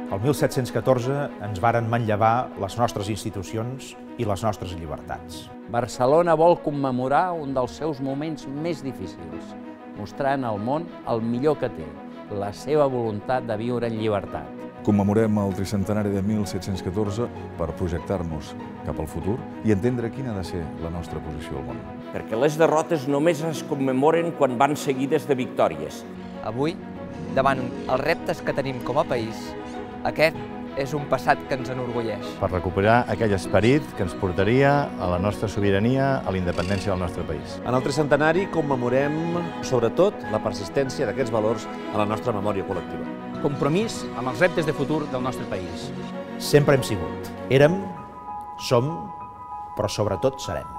El 1714 ens varen manllevar les nostres institucions i les nostres llibertats. Barcelona vol commemorar un dels seus moments més difícils, mostrant al món el millor que té, la seva voluntat de viure en llibertat. Commemorem el tricentenari de 1714 per projectar-nos cap al futur i entendre quina ha de ser la nostra posició al món. Perquè les derrotes només es commemoren quan van seguides de victòries. Avui, davant els reptes que tenim com a país, aquest és un passat que ens enorgulleix. Per recuperar aquell esperit que ens portaria a la nostra sobirania, a la independència del nostre país. En el tricentenari commemorem, sobretot, la persistència d'aquests valors a la nostra memòria col·lectiva. Compromís amb els reptes de futur del nostre país. Sempre hem sigut, érem, som, però sobretot serem.